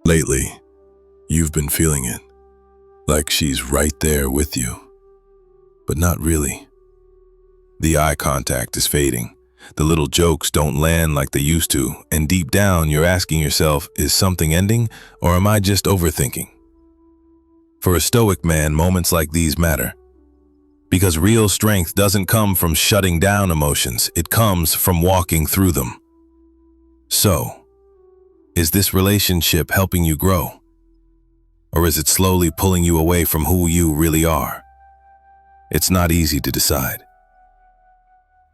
Lately, you've been feeling it, like she's right there with you, but not really. The eye contact is fading. The little jokes don't land like they used to, and deep down you're asking yourself, is something ending, or am I just overthinking? For a stoic man, moments like these matter, because real strength doesn't come from shutting down emotions, it comes from walking through them. So, is this relationship helping you grow? Or is it slowly pulling you away from who you really are? It's not easy to decide.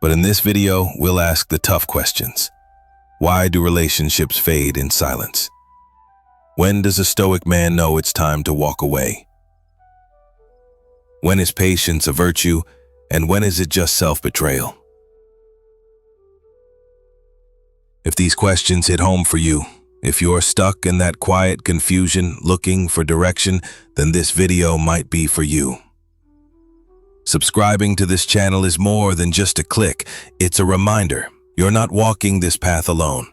But in this video, we'll ask the tough questions. Why do relationships fade in silence? When does a stoic man know it's time to walk away? When is patience a virtue, and when is it just self-betrayal? If these questions hit home for you, if you're stuck in that quiet confusion looking for direction, then this video might be for you. Subscribing to this channel is more than just a click. It's a reminder you're not walking this path alone.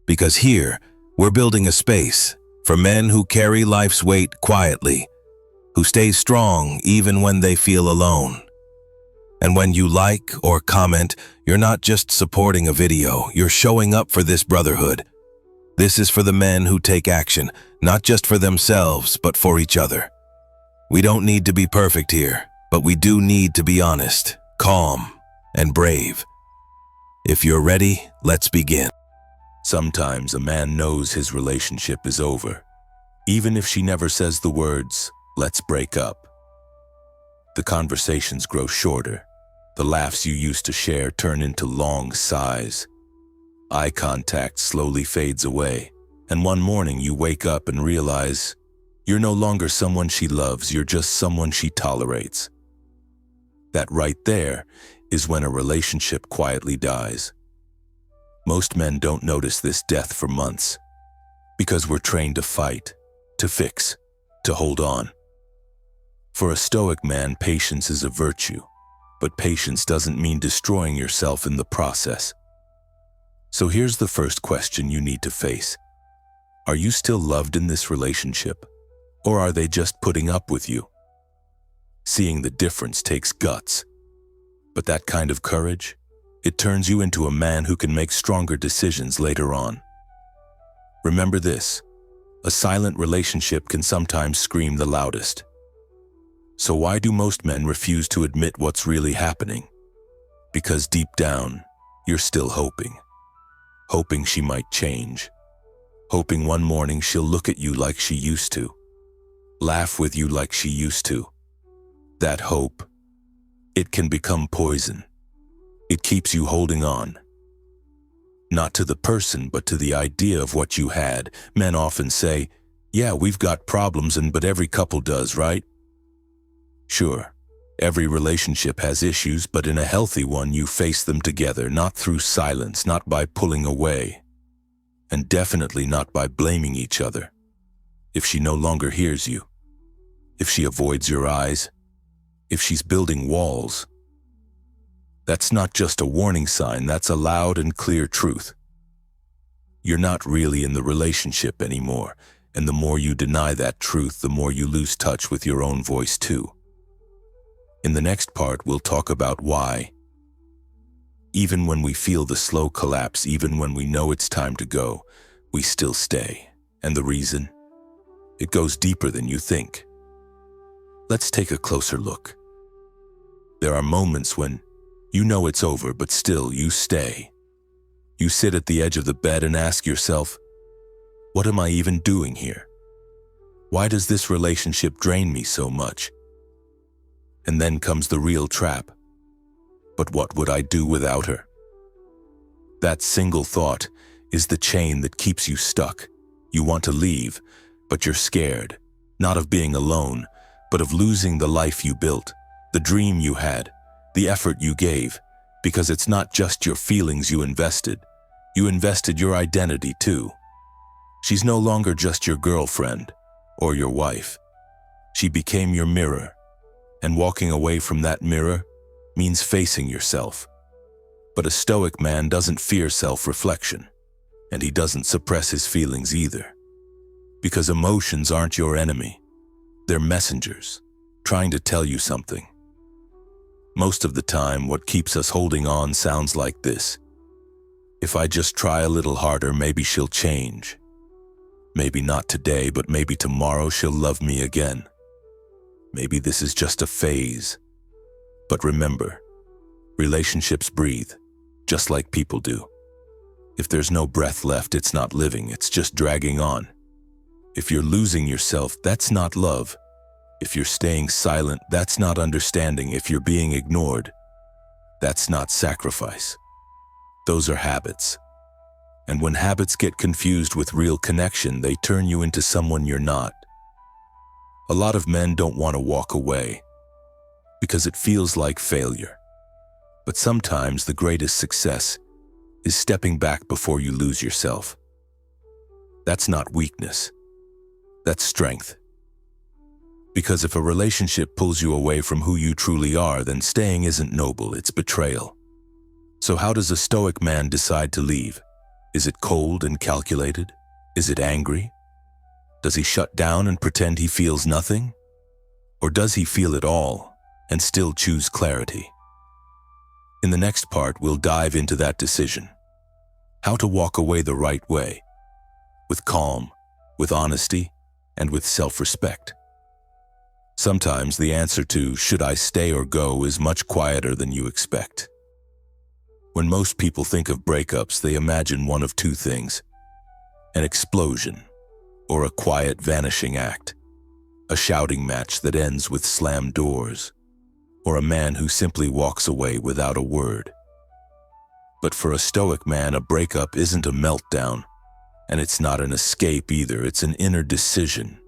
Because here, we're building a space for men who carry life's weight quietly, who stay strong even when they feel alone. And when you like or comment, you're not just supporting a video, you're showing up for this brotherhood. This is for the men who take action, not just for themselves, but for each other. We don't need to be perfect here, but we do need to be honest, calm, and brave. If you're ready, let's begin. Sometimes a man knows his relationship is over, even if she never says the words, "Let's break up." The conversations grow shorter. The laughs you used to share turn into long sighs. Eye contact slowly fades away, and one morning you wake up and realize you're no longer someone she loves, you're just someone she tolerates. That right there is when a relationship quietly dies. Most men don't notice this death for months, because we're trained to fight, to fix, to hold on. For a stoic man, patience is a virtue, but patience doesn't mean destroying yourself in the process. So here's the first question you need to face. Are you still loved in this relationship, or are they just putting up with you? Seeing the difference takes guts, but that kind of courage, it turns you into a man who can make stronger decisions later on. Remember this, a silent relationship can sometimes scream the loudest. So why do most men refuse to admit what's really happening? Because deep down, you're still hoping. Hoping she might change. Hoping one morning she'll look at you like she used to. Laugh with you like she used to. That hope, it can become poison. It keeps you holding on. Not to the person, but to the idea of what you had. Men often say, "Yeah, we've got problems, but every couple does, right?" Sure, every relationship has issues, but in a healthy one you face them together, not through silence, not by pulling away, and definitely not by blaming each other. If she no longer hears you, if she avoids your eyes, if she's building walls, that's not just a warning sign, that's a loud and clear truth. You're not really in the relationship anymore, and the more you deny that truth, the more you lose touch with your own voice too. In the next part, we'll talk about why. Even when we feel the slow collapse, even when we know it's time to go, we still stay. And the reason? It goes deeper than you think. Let's take a closer look. There are moments when you know it's over, but still you stay. You sit at the edge of the bed and ask yourself, what am I even doing here? Why does this relationship drain me so much? And then comes the real trap. But what would I do without her? That single thought is the chain that keeps you stuck. You want to leave, but you're scared, not of being alone, but of losing the life you built, the dream you had, the effort you gave, because it's not just your feelings you invested your identity too. She's no longer just your girlfriend or your wife. She became your mirror. And walking away from that mirror means facing yourself. But a stoic man doesn't fear self-reflection, and he doesn't suppress his feelings either. Because emotions aren't your enemy. They're messengers, trying to tell you something. Most of the time, what keeps us holding on sounds like this. If I just try a little harder, maybe she'll change. Maybe not today, but maybe tomorrow she'll love me again. Maybe this is just a phase. But remember, relationships breathe, just like people do. If there's no breath left, it's not living, it's just dragging on. If you're losing yourself, that's not love. If you're staying silent, that's not understanding. If you're being ignored, that's not sacrifice. Those are habits. And when habits get confused with real connection, they turn you into someone you're not. A lot of men don't want to walk away because it feels like failure. But sometimes the greatest success is stepping back before you lose yourself. That's not weakness. That's strength. Because if a relationship pulls you away from who you truly are, then staying isn't noble, it's betrayal. So how does a stoic man decide to leave? Is it cold and calculated? Is it angry? Does he shut down and pretend he feels nothing? Or does he feel it all and still choose clarity? In the next part, we'll dive into that decision. How to walk away the right way, with calm, with honesty, and with self-respect. Sometimes the answer to should I stay or go is much quieter than you expect. When most people think of breakups, they imagine one of two things: an explosion or a quiet vanishing act, a shouting match that ends with slammed doors, or a man who simply walks away without a word. But for a stoic man, a breakup isn't a meltdown, and it's not an escape either, it's an inner decision.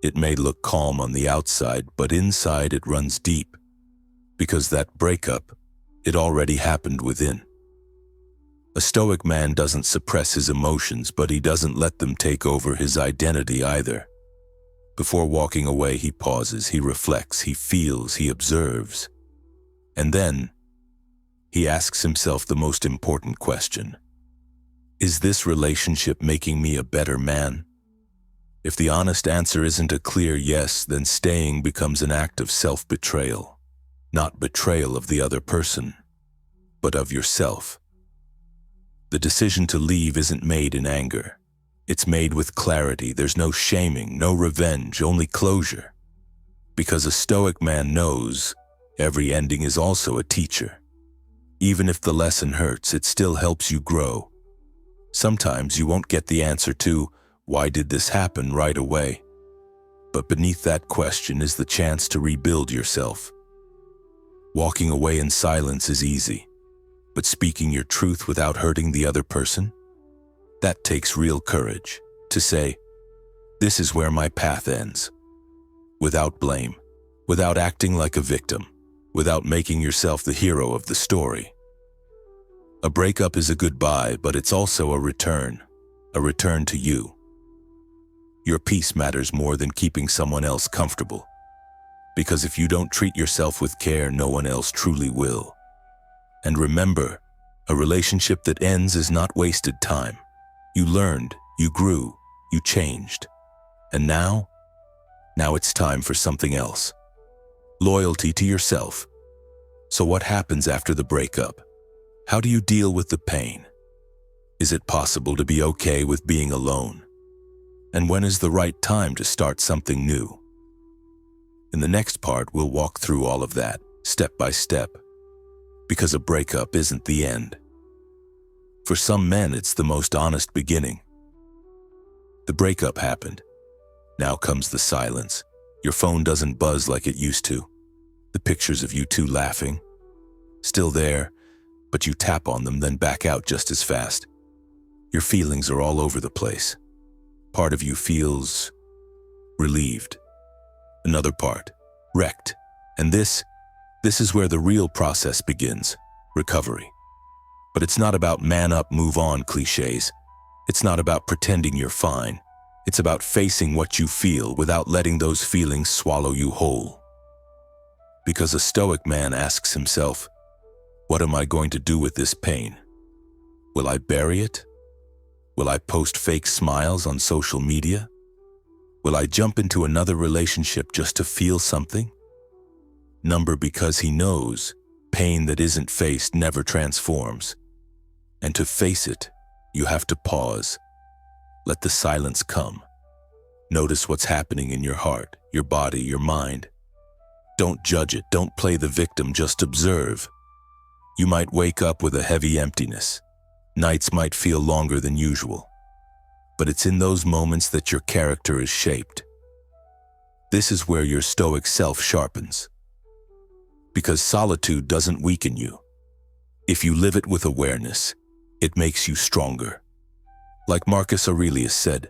It may look calm on the outside, but inside it runs deep, because that breakup, it already happened within. A stoic man doesn't suppress his emotions, but he doesn't let them take over his identity either. Before walking away, he pauses, he reflects, he feels, he observes. And then, he asks himself the most important question: is this relationship making me a better man? If the honest answer isn't a clear yes, then staying becomes an act of self-betrayal. Not betrayal of the other person, but of yourself. The decision to leave isn't made in anger. It's made with clarity. There's no shaming, no revenge, only closure. Because a stoic man knows every ending is also a teacher. Even if the lesson hurts, it still helps you grow. Sometimes you won't get the answer to why did this happen right away. But beneath that question is the chance to rebuild yourself. Walking away in silence is easy, but speaking your truth without hurting the other person? That takes real courage. To say, this is where my path ends. Without blame, without acting like a victim, without making yourself the hero of the story. A breakup is a goodbye, but it's also a return to you. Your peace matters more than keeping someone else comfortable. Because if you don't treat yourself with care, no one else truly will. And remember, a relationship that ends is not wasted time. You learned, you grew, you changed. And now it's time for something else. Loyalty to yourself. So what happens after the breakup? How do you deal with the pain? Is it possible to be okay with being alone? And when is the right time to start something new? In the next part, we'll walk through all of that, step by step. Because a breakup isn't the end. For some men, it's the most honest beginning. The breakup happened. Now comes the silence. Your phone doesn't buzz like it used to. The pictures of you two laughing, still there, but you tap on them, then back out just as fast. Your feelings are all over the place. Part of you feels relieved. Another part, wrecked. And this is where the real process begins, recovery. But it's not about man up, move on cliches. It's not about pretending you're fine. It's about facing what you feel without letting those feelings swallow you whole. Because a stoic man asks himself, what am I going to do with this pain? Will I bury it? Will I post fake smiles on social media? Will I jump into another relationship just to feel something? Number because he knows pain that isn't faced never transforms. And to face it, you have to pause. Let the silence come. Notice what's happening in your heart, your body, your mind. Don't judge it, don't play the victim, just observe. You might wake up with a heavy emptiness. Nights might feel longer than usual. But it's in those moments that your character is shaped. This is where your stoic self sharpens. Because solitude doesn't weaken you. If you live it with awareness, it makes you stronger. Like Marcus Aurelius said,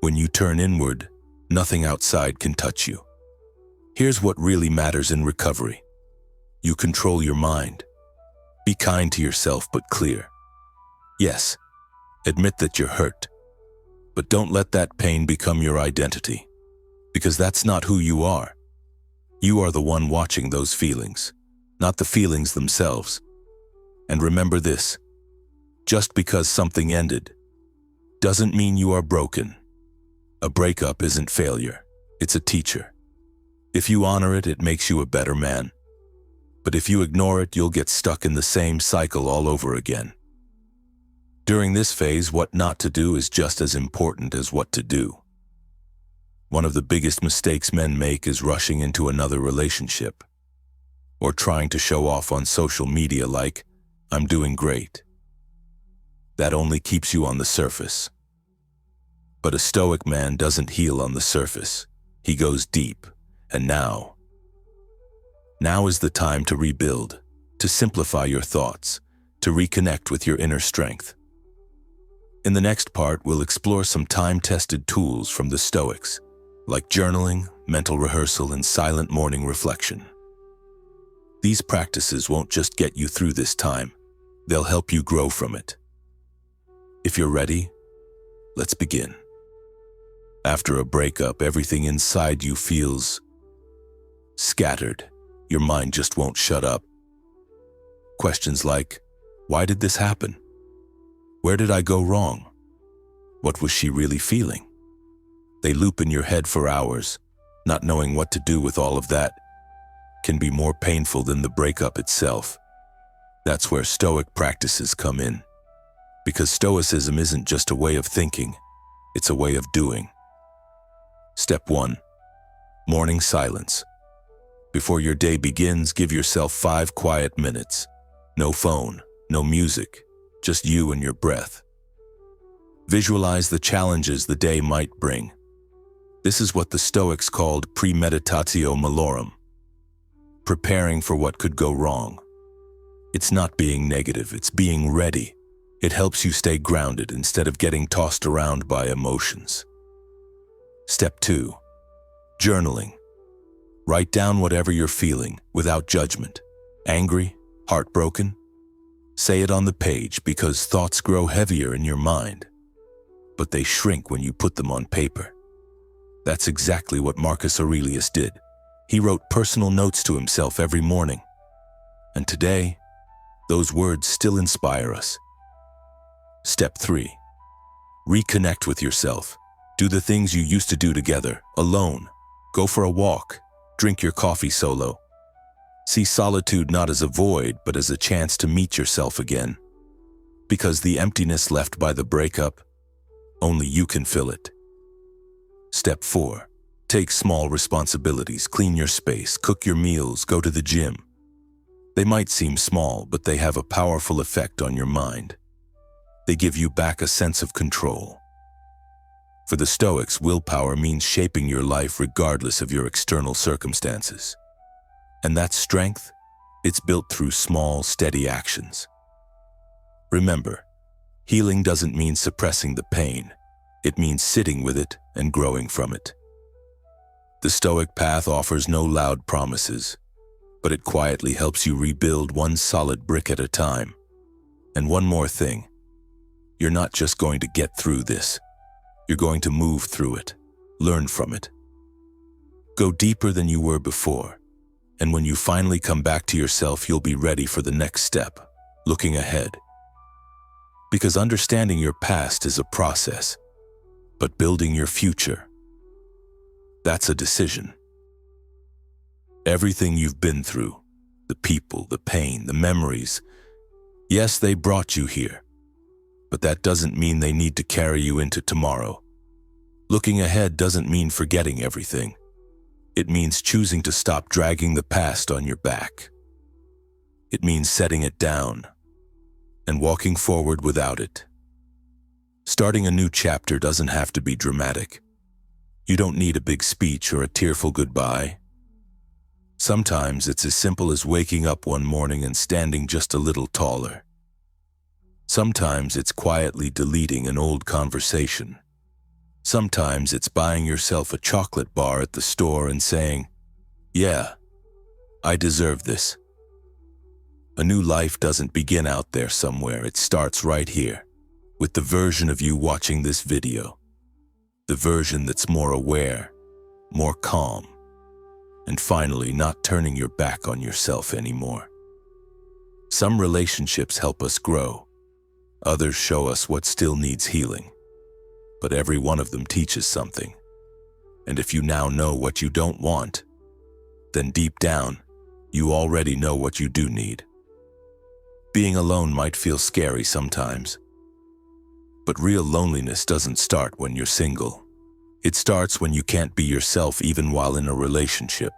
when you turn inward, nothing outside can touch you. Here's what really matters in recovery. You control your mind. Be kind to yourself, but clear. Yes, admit that you're hurt. But don't let that pain become your identity, because that's not who you are. You are the one watching those feelings, not the feelings themselves. And remember this, just because something ended doesn't mean you are broken. A breakup isn't failure, it's a teacher. If you honor it, it makes you a better man. But if you ignore it, you'll get stuck in the same cycle all over again. During this phase, what not to do is just as important as what to do. One of the biggest mistakes men make is rushing into another relationship, or trying to show off on social media like, "I'm doing great." That only keeps you on the surface. But a stoic man doesn't heal on the surface. He goes deep. And now is the time to rebuild, to simplify your thoughts, to reconnect with your inner strength. In the next part, we'll explore some time-tested tools from the Stoics, like journaling, mental rehearsal, and silent morning reflection. These practices won't just get you through this time, they'll help you grow from it. If you're ready, let's begin. After a breakup, everything inside you feels scattered. Your mind just won't shut up. Questions like, why did this happen? Where did I go wrong? What was she really feeling? They loop in your head for hours. Not knowing what to do with all of that can be more painful than the breakup itself. That's where Stoic practices come in. Because Stoicism isn't just a way of thinking, it's a way of doing. Step 1. Morning silence. Before your day begins, give yourself 5 quiet minutes. No phone, no music, just you and your breath. Visualize the challenges the day might bring. This is what the Stoics called premeditatio malorum, preparing for what could go wrong. It's not being negative, it's being ready. It helps you stay grounded instead of getting tossed around by emotions. Step 2. Journaling. Write down whatever you're feeling without judgment. Angry, heartbroken. Say it on the page because thoughts grow heavier in your mind, but they shrink when you put them on paper. That's exactly what Marcus Aurelius did. He wrote personal notes to himself every morning. And today, those words still inspire us. Step 3. Reconnect with yourself. Do the things you used to do together, alone. Go for a walk. Drink your coffee solo. See solitude not as a void, but as a chance to meet yourself again. Because the emptiness left by the breakup, only you can fill it. Step 4. Take small responsibilities. Clean your space, cook your meals, go to the gym. They might seem small, but they have a powerful effect on your mind. They give you back a sense of control. For the Stoics, willpower means shaping your life regardless of your external circumstances. And that strength, it's built through small, steady actions. Remember, healing doesn't mean suppressing the pain. It means sitting with it and growing from it. The Stoic path offers no loud promises, but it quietly helps you rebuild one solid brick at a time. And one more thing, you're not just going to get through this. You're going to move through it, learn from it. Go deeper than you were before, and when you finally come back to yourself, you'll be ready for the next step, looking ahead. Because understanding your past is a process, but building your future, that's a decision. Everything you've been through, the people, the pain, the memories, yes, they brought you here, but that doesn't mean they need to carry you into tomorrow. Looking ahead doesn't mean forgetting everything. It means choosing to stop dragging the past on your back. It means setting it down and walking forward without it. Starting a new chapter doesn't have to be dramatic. You don't need a big speech or a tearful goodbye. Sometimes it's as simple as waking up one morning and standing just a little taller. Sometimes it's quietly deleting an old conversation. Sometimes it's buying yourself a chocolate bar at the store and saying, "Yeah, I deserve this." A new life doesn't begin out there somewhere, it starts right here, with the version of you watching this video. The version that's more aware, more calm, and finally not turning your back on yourself anymore. Some relationships help us grow. Others show us what still needs healing. But every one of them teaches something. And if you now know what you don't want, then deep down, you already know what you do need. Being alone might feel scary sometimes. But real loneliness doesn't start when you're single. It starts when you can't be yourself even while in a relationship.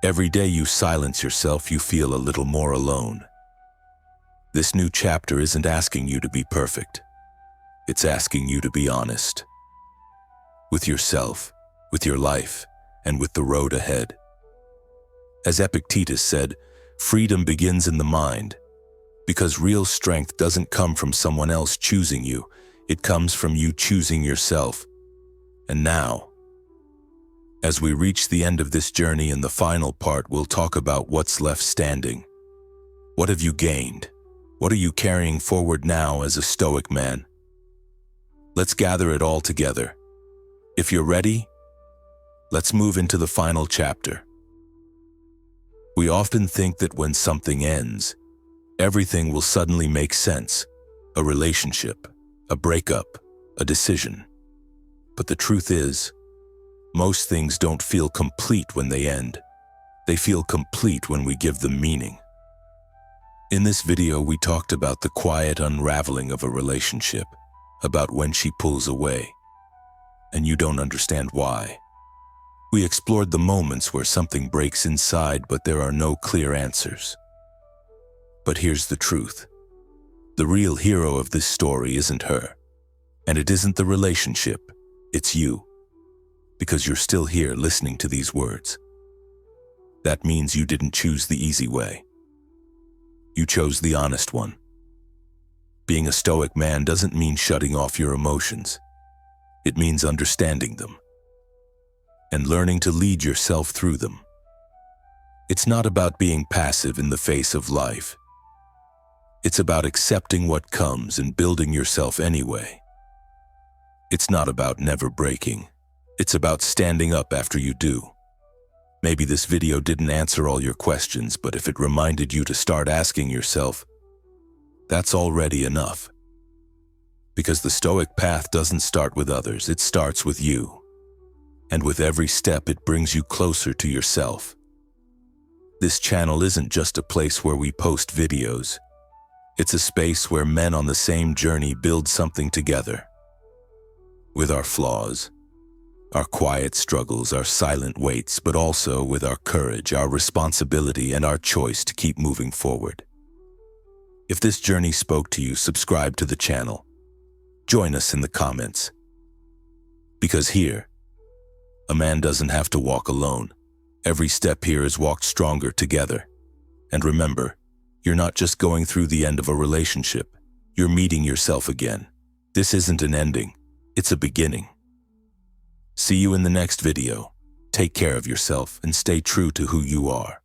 Every day you silence yourself, you feel a little more alone. This new chapter isn't asking you to be perfect. It's asking you to be honest. With yourself, with your life, and with the road ahead. As Epictetus said, freedom begins in the mind. Because real strength doesn't come from someone else choosing you, it comes from you choosing yourself. And now, as we reach the end of this journey in the final part, we'll talk about what's left standing. What have you gained? What are you carrying forward now as a Stoic man? Let's gather it all together. If you're ready, let's move into the final chapter. We often think that when something ends, everything will suddenly make sense. A relationship, a breakup, a decision. But the truth is, most things don't feel complete when they end. They feel complete when we give them meaning. In this video, we talked about the quiet unraveling of a relationship, about when she pulls away, and you don't understand why. We explored the moments where something breaks inside, but there are no clear answers. But here's the truth. The real hero of this story isn't her, and it isn't the relationship, it's you. Because you're still here listening to these words. That means you didn't choose the easy way. You chose the honest one. Being a Stoic man doesn't mean shutting off your emotions. It means understanding them and learning to lead yourself through them. It's not about being passive in the face of life. It's about accepting what comes and building yourself anyway. It's not about never breaking. It's about standing up after you do. Maybe this video didn't answer all your questions, but if it reminded you to start asking yourself, that's already enough. Because the Stoic path doesn't start with others, it starts with you. And with every step, it brings you closer to yourself. This channel isn't just a place where we post videos. It's a space where men on the same journey build something together. With our flaws, our quiet struggles, our silent waits, but also with our courage, our responsibility, and our choice to keep moving forward. If this journey spoke to you, subscribe to the channel. Join us in the comments. Because here, a man doesn't have to walk alone. Every step here is walked stronger together. And remember, you're not just going through the end of a relationship. You're meeting yourself again. This isn't an ending. It's a beginning. See you in the next video. Take care of yourself and stay true to who you are.